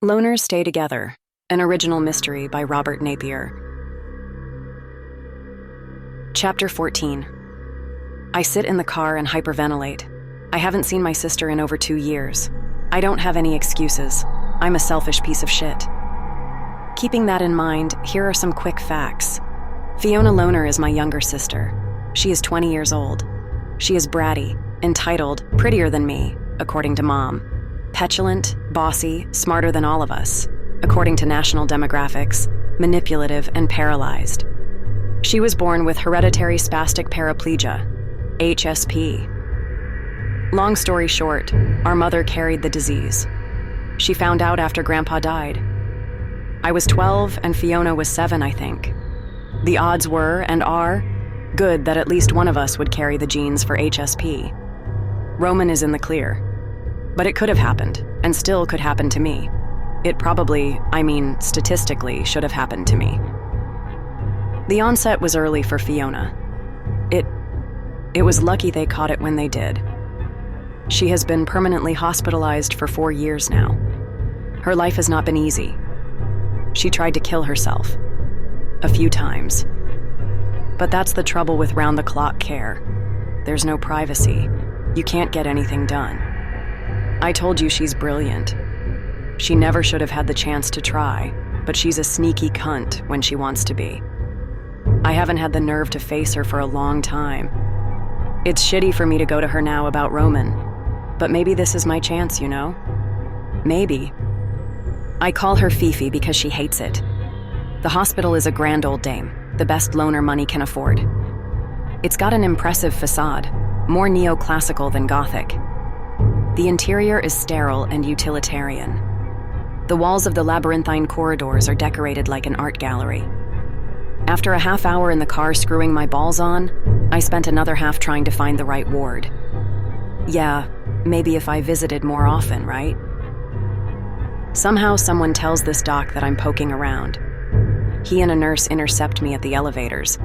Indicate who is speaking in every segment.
Speaker 1: Loners Stay Together, an original mystery by Robert Napier. Chapter 14. I sit in the car and hyperventilate. I haven't seen my sister in over 2 years. I don't have any excuses. I'm a selfish piece of shit. Keeping that in mind, here are some quick facts. Fiona Loner is my younger sister. She is 20 years old. She is bratty, entitled, prettier than me, according to Mom. Petulant, bossy, smarter than all of us, according to national demographics, manipulative and paralyzed. She was born with hereditary spastic paraplegia, HSP. Long story short, our mother carried the disease. She found out after Grandpa died. I was 12 and Fiona was 7, I think. The odds were, and are, good that at least one of us would carry the genes for HSP. Roman is in the clear. But it could have happened, and still could happen to me. It probably, statistically, should have happened to me. The onset was early for Fiona. It was lucky they caught it when they did. She has been permanently hospitalized for 4 years now. Her life has not been easy. She tried to kill herself. A few times. But that's the trouble with round-the-clock care. There's no privacy. You can't get anything done. I told you she's brilliant. She never should have had the chance to try, but she's a sneaky cunt when she wants to be. I haven't had the nerve to face her for a long time. It's shitty for me to go to her now about Roman, but maybe this is my chance, you know? Maybe. I call her Fifi because she hates it. The hospital is a grand old dame, the best loner money can afford. It's got an impressive facade, more neoclassical than Gothic. The interior is sterile and utilitarian. The walls of the labyrinthine corridors are decorated like an art gallery. After a half hour in the car screwing my balls on, I spent another half trying to find the right ward. Yeah, maybe if I visited more often, right? Somehow someone tells this doc that I'm poking around. He and a nurse intercept me at the elevators.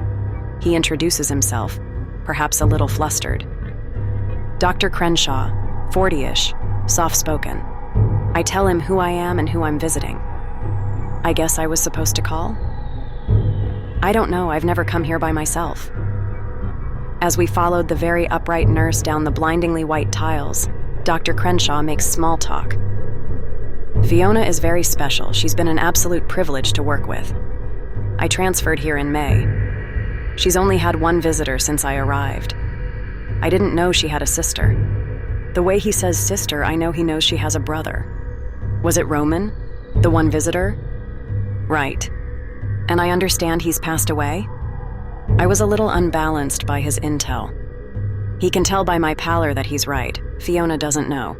Speaker 1: He introduces himself, perhaps a little flustered. Dr. Crenshaw, 40-ish, soft-spoken. I tell him who I am and who I'm visiting. I guess I was supposed to call? I don't know, I've never come here by myself. As we followed the very upright nurse down the blindingly white tiles, Dr. Crenshaw makes small talk. Fiona is very special. She's been an absolute privilege to work with. I transferred here in May. She's only had one visitor since I arrived. I didn't know she had a sister. The way he says sister, I know he knows she has a brother. Was it Roman? The one visitor? Right. And I understand he's passed away? I was a little unbalanced by his intel. He can tell by my pallor that he's right. Fiona doesn't know.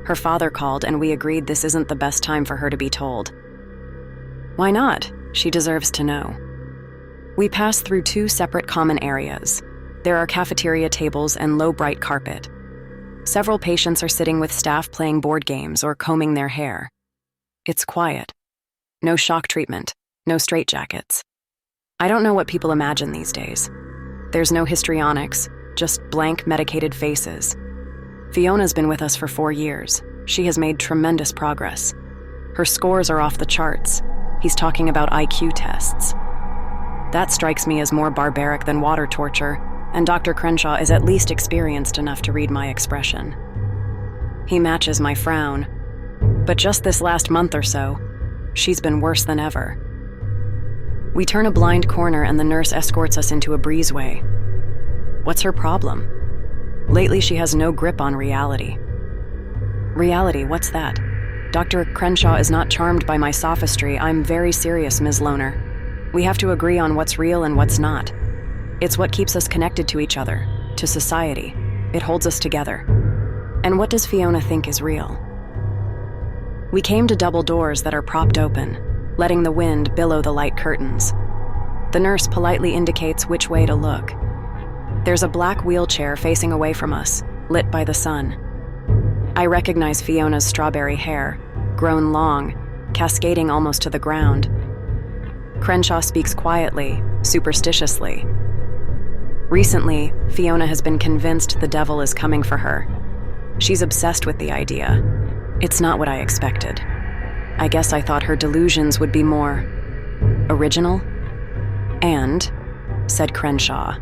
Speaker 1: Her father called and we agreed this isn't the best time for her to be told. Why not? She deserves to know. We pass through 2 separate common areas. There are cafeteria tables and low bright carpet. Several patients are sitting with staff playing board games or combing their hair. It's quiet. No shock treatment, no straitjackets. I don't know what people imagine these days. There's no histrionics, just blank medicated faces. Fiona's been with us for 4 years. She has made tremendous progress. Her scores are off the charts. He's talking about IQ tests. That strikes me as more barbaric than water torture, and Dr. Crenshaw is at least experienced enough to read my expression. He matches my frown. But just this last month or so, she's been worse than ever. We turn a blind corner and the nurse escorts us into a breezeway. What's her problem? Lately she has no grip on reality. Reality, what's that? Dr. Crenshaw is not charmed by my sophistry. I'm very serious, Ms. Loner. We have to agree on what's real and what's not. It's what keeps us connected to each other, to society. It holds us together. And what does Fiona think is real? We came to double doors that are propped open, letting the wind billow the light curtains. The nurse politely indicates which way to look. There's a black wheelchair facing away from us, lit by the sun. I recognize Fiona's strawberry hair, grown long, cascading almost to the ground. Crenshaw speaks quietly, superstitiously. Recently, Fiona has been convinced the devil is coming for her. She's obsessed with the idea. It's not what I expected. I guess I thought her delusions would be more original. And, said Crenshaw,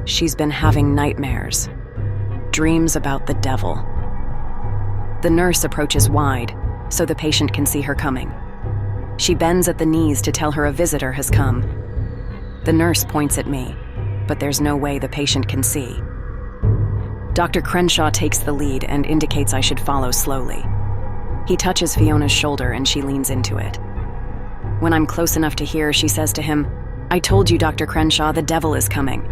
Speaker 1: she's been having nightmares, dreams about the devil. The nurse approaches wide, so the patient can see her coming. She bends at the knees to tell her a visitor has come. The nurse points at me, but there's no way the patient can see. Dr. Crenshaw takes the lead and indicates I should follow slowly. He touches Fiona's shoulder and she leans into it. When I'm close enough to hear, she says to him, "I told you, Dr. Crenshaw, the devil is coming."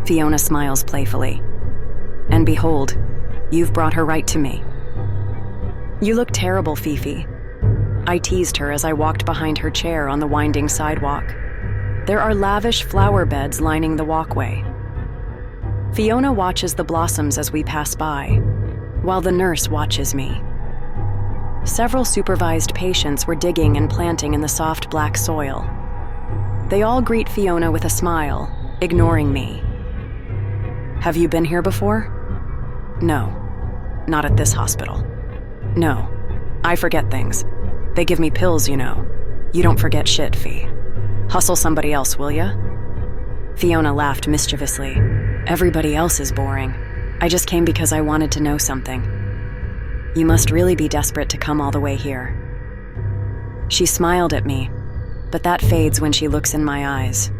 Speaker 1: Fiona smiles playfully. "And behold, you've brought her right to me." "You look terrible, Fifi." I teased her as I walked behind her chair on the winding sidewalk. There are lavish flower beds lining the walkway. Fiona watches the blossoms as we pass by, while the nurse watches me. Several supervised patients were digging and planting in the soft black soil. They all greet Fiona with a smile, ignoring me. "Have you been here before?" "No, not at this hospital." "No, I forget things. They give me pills, you know. You don't forget shit, Fee. Hustle somebody else, will ya?" Fiona laughed mischievously. "Everybody else is boring. I just came because I wanted to know something." "You must really be desperate to come all the way here." She smiled at me, but that fades when she looks in my eyes.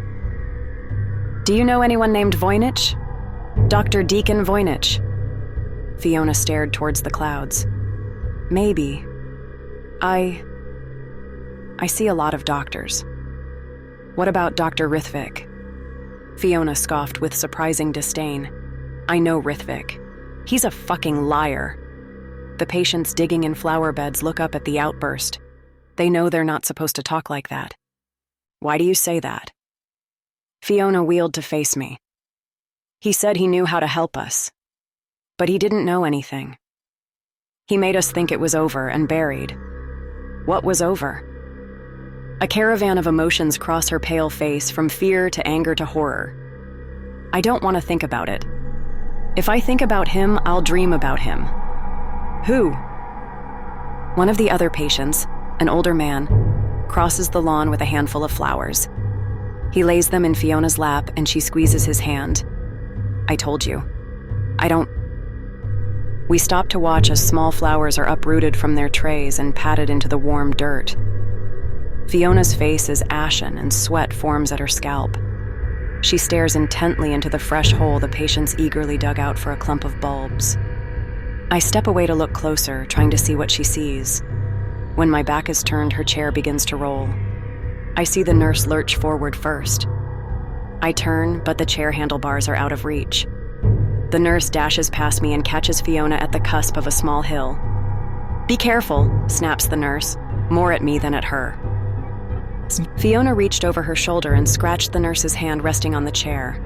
Speaker 1: "Do you know anyone named Voynich? Dr. Deacon Voynich?" Fiona stared towards the clouds. "Maybe. I see a lot of doctors." "What about Dr. Rithvik?" Fiona scoffed with surprising disdain. "I know Rithvik. He's a fucking liar." The patients digging in flower beds look up at the outburst. They know they're not supposed to talk like that. "Why do you say that?" Fiona wheeled to face me. "He said he knew how to help us, but he didn't know anything. He made us think it was over and buried." "What was over?" A caravan of emotions cross her pale face, from fear to anger to horror. "I don't want to think about it. If I think about him, I'll dream about him." "Who?" One of the other patients, an older man, crosses the lawn with a handful of flowers. He lays them in Fiona's lap and she squeezes his hand. "I told you. I don't..." We stop to watch as small flowers are uprooted from their trays and patted into the warm dirt. Fiona's face is ashen and sweat forms at her scalp. She stares intently into the fresh hole the patients eagerly dug out for a clump of bulbs. I step away to look closer, trying to see what she sees. When my back is turned, her chair begins to roll. I see the nurse lurch forward first. I turn, but the chair handlebars are out of reach. The nurse dashes past me and catches Fiona at the cusp of a small hill. "Be careful," snaps the nurse, more at me than at her. Fiona reached over her shoulder and scratched the nurse's hand resting on the chair.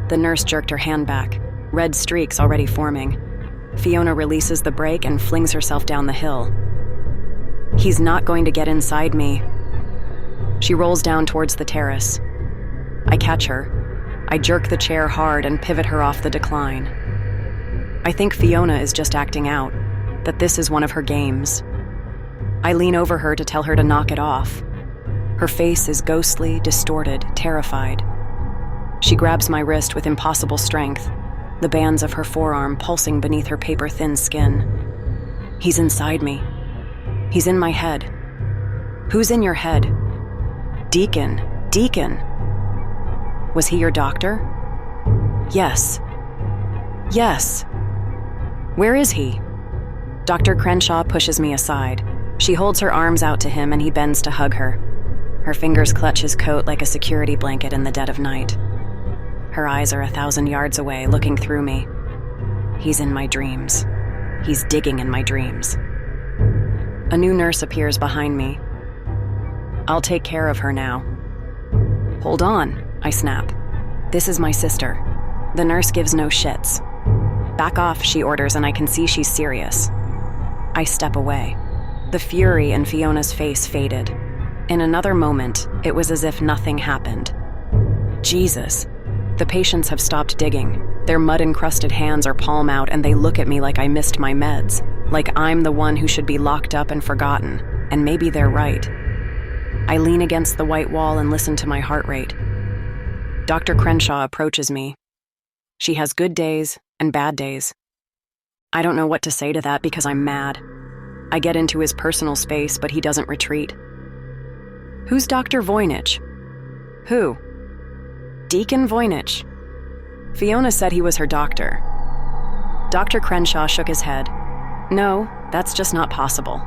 Speaker 1: The nurse jerked her hand back, red streaks already forming. Fiona releases the brake and flings herself down the hill. "He's not going to get inside me." She rolls down towards the terrace. I catch her. I jerk the chair hard and pivot her off the decline. I think Fiona is just acting out, that this is one of her games. I lean over her to tell her to knock it off. Her face is ghostly, distorted, terrified. She grabs my wrist with impossible strength, the bands of her forearm pulsing beneath her paper-thin skin. "He's inside me. He's in my head." "Who's in your head?" "Deacon. Deacon." "Was he your doctor?" "Yes. Yes." "Where is he?" Dr. Crenshaw pushes me aside. She holds her arms out to him and he bends to hug her. Her fingers clutch his coat like a security blanket in the dead of night. Her eyes are 1,000 yards away, looking through me. He's in my dreams. He's digging in my dreams. A new nurse appears behind me. "I'll take care of her now." "Hold on," I snap. "This is my sister." The nurse gives no shits. "Back off," she orders, and I can see she's serious. I step away. The fury in Fiona's face faded. In another moment, it was as if nothing happened. Jesus. The patients have stopped digging. Their mud-encrusted hands are palm out, and they look at me like I missed my meds, like I'm the one who should be locked up and forgotten, and maybe they're right. I lean against the white wall and listen to my heart rate. Dr. Crenshaw approaches me. She has good days and bad days. I don't know what to say to that because I'm mad. I get into his personal space, but he doesn't retreat. Who's Dr. Voynich? Who? Deacon Voynich. Fiona said he was her doctor. Dr. Crenshaw shook his head. No, that's just not possible.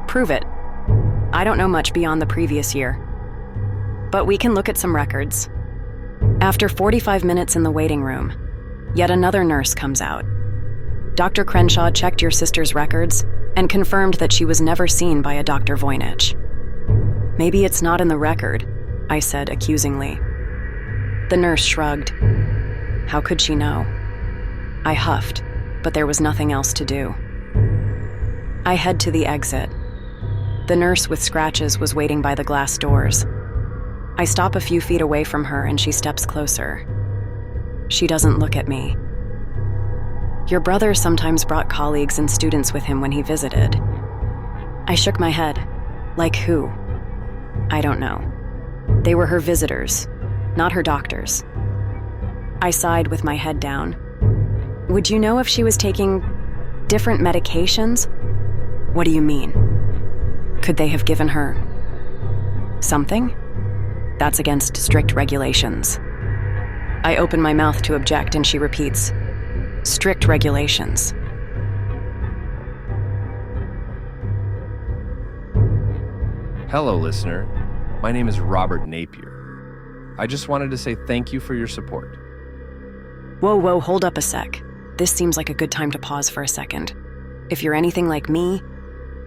Speaker 1: Prove it. I don't know much beyond the previous year. But we can look at some records. After 45 minutes in the waiting room, yet another nurse comes out. Dr. Crenshaw checked your sister's records and confirmed that she was never seen by a Dr. Voynich. Maybe it's not in the record, I said accusingly. The nurse shrugged. How could she know? I huffed, but there was nothing else to do. I head to the exit. The nurse with scratches was waiting by the glass doors. I stop a few feet away from her and she steps closer. She doesn't look at me. Your brother sometimes brought colleagues and students with him when he visited. I shook my head. Like who? I don't know. They were her visitors, not her doctors. I sighed with my head down. Would you know if she was taking different medications? What do you mean? Could they have given her something? That's against strict regulations. I open my mouth to object and she repeats, strict regulations.
Speaker 2: Hello, listener. My name is Robert Napier. I just wanted to say thank you for your support.
Speaker 1: Whoa, hold up a sec. This seems like a good time to pause for a second. If you're anything like me,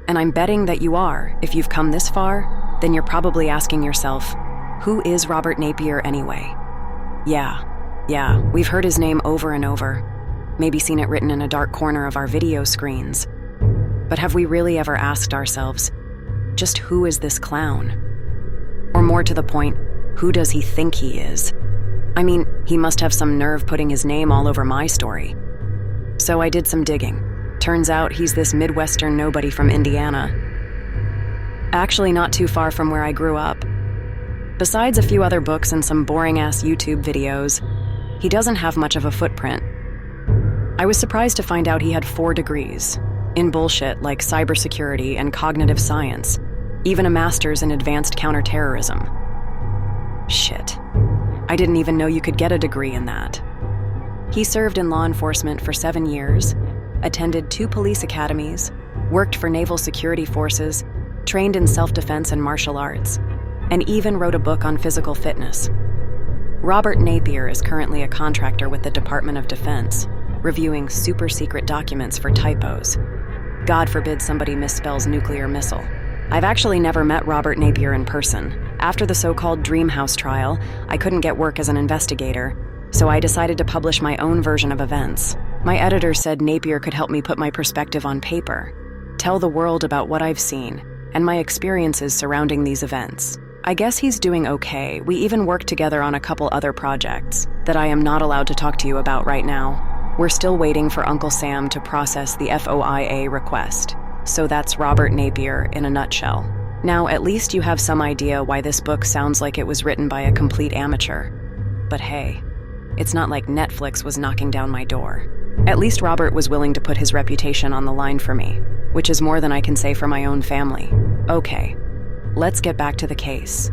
Speaker 1: and I'm betting that you are, if you've come this far, then you're probably asking yourself, who is Robert Napier anyway? Yeah, we've heard his name over and over, maybe seen it written in a dark corner of our video screens. But have we really ever asked ourselves, just who is this clown? Or more to the point, who does he think he is? I mean, he must have some nerve putting his name all over my story. So I did some digging. Turns out he's this Midwestern nobody from Indiana. Actually not too far from where I grew up. Besides a few other books and some boring-ass YouTube videos, he doesn't have much of a footprint. I was surprised to find out he had 4 degrees, in bullshit like cybersecurity and cognitive science, even a master's in advanced counterterrorism. Shit. I didn't even know you could get a degree in that. He served in law enforcement for 7 years, attended 2 police academies, worked for naval security forces, trained in self-defense and martial arts, and even wrote a book on physical fitness. Robert Napier is currently a contractor with the Department of Defense, reviewing super-secret documents for typos. God forbid somebody misspells nuclear missile. I've actually never met Robert Napier in person. After the so-called Dream House trial, I couldn't get work as an investigator, so I decided to publish my own version of events. My editor said Napier could help me put my perspective on paper, tell the world about what I've seen, and my experiences surrounding these events. I guess he's doing okay. We even worked together on a couple other projects that I am not allowed to talk to you about right now. We're still waiting for Uncle Sam to process the FOIA request. So that's Robert Napier in a nutshell. Now, at least you have some idea why this book sounds like it was written by a complete amateur. But hey, it's not like Netflix was knocking down my door. At least Robert was willing to put his reputation on the line for me, which is more than I can say for my own family. Okay, let's get back to the case.